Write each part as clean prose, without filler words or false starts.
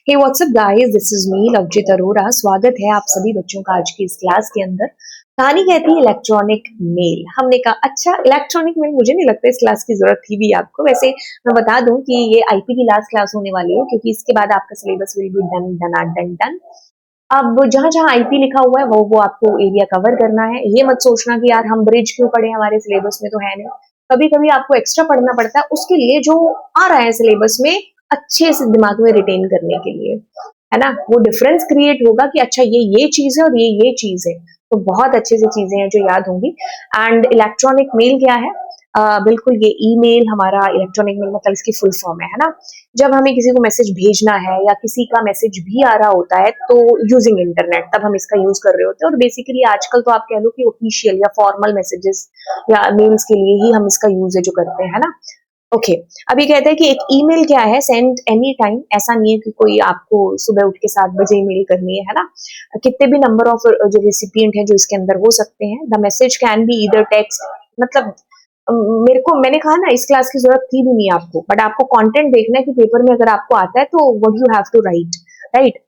Hey what's up guys, this is me Lovejeet Arora. स्वागत है आप सभी बच्चों का आज की इस क्लास के अंदर। कहानी कहती है इलेक्ट्रॉनिक मेल। हमने कहा अच्छा इलेक्ट्रॉनिक मेल, मुझे नहीं लगता इस क्लास की जरूरत थी भी आपको। वैसे मैं बता दूं कि ये आईपी की लास्ट क्लास होने वाली है, क्योंकि इसके बाद आपका syllabus will be done done done done. अब जहां जहां आईपी लिखा हुआ है वो आपको एरिया कवर करना है। ये मत सोचना कि यार हम ब्रिज क्यों पढ़े, हमारे सिलेबस में तो है नहीं। कभी कभी आपको एक्स्ट्रा पढ़ना पड़ता है उसके लिए जो आ रहा है सिलेबस में, अच्छे से दिमाग में रिटेन करने के लिए, है ना। वो डिफरेंस क्रिएट होगा कि अच्छा ये चीज है और ये चीज है, तो बहुत अच्छे से चीजें हैं जो याद होंगी। एंड इलेक्ट्रॉनिक मेल क्या है? बिल्कुल ये ईमेल हमारा इलेक्ट्रॉनिक मेल मतलब इसकी फुल फॉर्म है ना। जब हमें किसी को मैसेज भेजना है या किसी का मैसेज भी आ रहा होता है तो यूजिंग इंटरनेट, तब हम इसका यूज कर रहे होते हैं। और बेसिकली आजकल तो आप कह लो कि ऑफिशियल या फॉर्मल मैसेजेस या मेल्स के लिए ही हम इसका यूज है जो करते हैं, है ना। ओके अभी कहते हैं कि एक ईमेल क्या है, सेंड एनी टाइम। ऐसा नहीं है कि कोई आपको सुबह उठ के 7 बजे ईमेल करनी है ना। कितने भी नंबर ऑफ जो रेसिपिएंट हैं जो इसके अंदर हो सकते हैं। The message can be either text, मतलब मैंने कहा ना इस क्लास की जरूरत थी भी नहीं आपको, बट आपको कंटेंट देखना है कि पेपर में अगर आपको आता है तो what you have to write, right.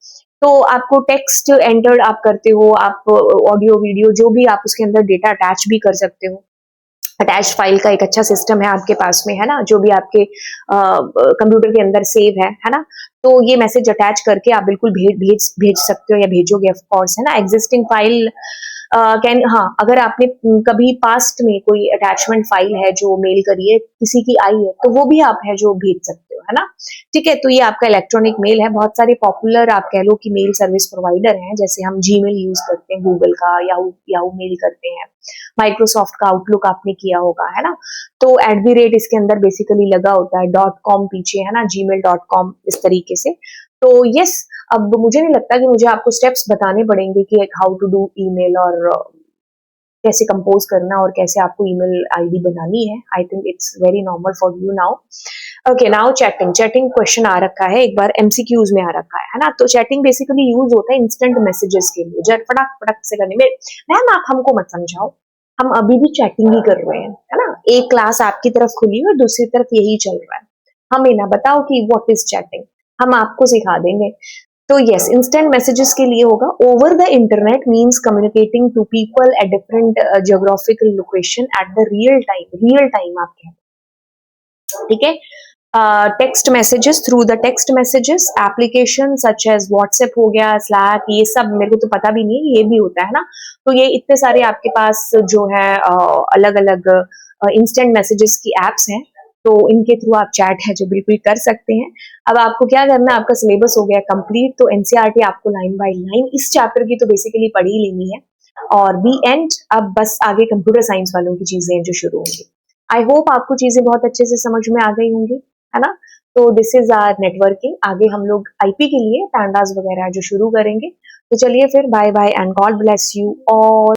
तो आपको टेक्स्ट एंटर आप करते हो, आप ऑडियो वीडियो जो भी आप उसके अंदर डेटा अटैच भी कर सकते हो। अटैच फाइल का एक अच्छा सिस्टम है आपके पास में, है ना, जो भी आपके कंप्यूटर के अंदर सेव है ना। तो ये मैसेज अटैच करके आप बिल्कुल भेज सकते हो या भेजोगे ऑफ कोर्स, है ना। एग्जिस्टिंग फाइल कैन, हाँ, अगर आपने कभी पास्ट में कोई अटैचमेंट फाइल है जो मेल करी है किसी की आई है तो वो भी आप है जो भेज सकते हो, है ना। ठीक है, तो ये आपका इलेक्ट्रॉनिक मेल है। बहुत सारे पॉपुलर आप कह लो कि मेल सर्विस प्रोवाइडर हैं, जैसे हम जीमेल यूज करते हैं, गूगल का, याहू याहू मेल करते हैं, माइक्रोसॉफ्ट का आउटलुक आपने किया होगा, है ना। तो @ इसके अंदर बेसिकली लगा होता है, .com पीछे, है ना, gmail.com इस तरीके से। तो यस, अब मुझे नहीं लगता कि मुझे आपको स्टेप्स बताने पड़ेंगे कि हाउ टू डू ईमेल और कैसे कंपोज करना और कैसे आपको ईमेल आईडी बनानी है। I think it's very normal for you now. Okay, now chatting question आ रखा है, एक बार एमसीक्यूज में आ रखा है ना। तो चैटिंग बेसिकली यूज होता है इंस्टेंट मैसेजेस के लिए, जब फटाक फटाक से करने में। मैम आप हमको मत समझाओ, हम अभी भी चैटिंग ही कर रहे हैं, है ना। एक क्लास आपकी तरफ खुली है और दूसरी तरफ यही चल रहा है। हमें ना बताओ कि व्हाट इज चैटिंग, हम आपको सिखा देंगे। तो यस, इंस्टेंट मैसेजेस के लिए होगा over the internet means communicating to people at different geographical location at the real time आप कहते हैं, ठीक है। Text messages, through the text messages application such as WhatsApp हो गया, स्लैक, ये सब मेरे को तो पता भी नहीं है, ये भी होता है ना। तो ये इतने सारे आपके पास जो है अलग अलग इंस्टेंट मैसेजेस की एप्स हैं, तो इनके थ्रू आप चैट है जो बिल्कुल कर सकते हैं। अब आपको क्या करना है, आपका सिलेबस हो गया कंप्लीट, तो एनसीईआरटी आपको लाइन बाय लाइन इस चैप्टर की तो बेसिकली पढ़ ही लेनी है। और बी एंड, अब बस आगे कंप्यूटर साइंस वालों की चीजें जो शुरू होंगी। आई होप आपको चीजें बहुत अच्छे से समझ में आ गई होंगी, है ना। तो दिस इज आवर नेटवर्किंग। आगे हम लोग आईपी के लिए पैंडास वगैरह जो शुरू करेंगे। तो चलिए फिर, bye bye and God bless you all.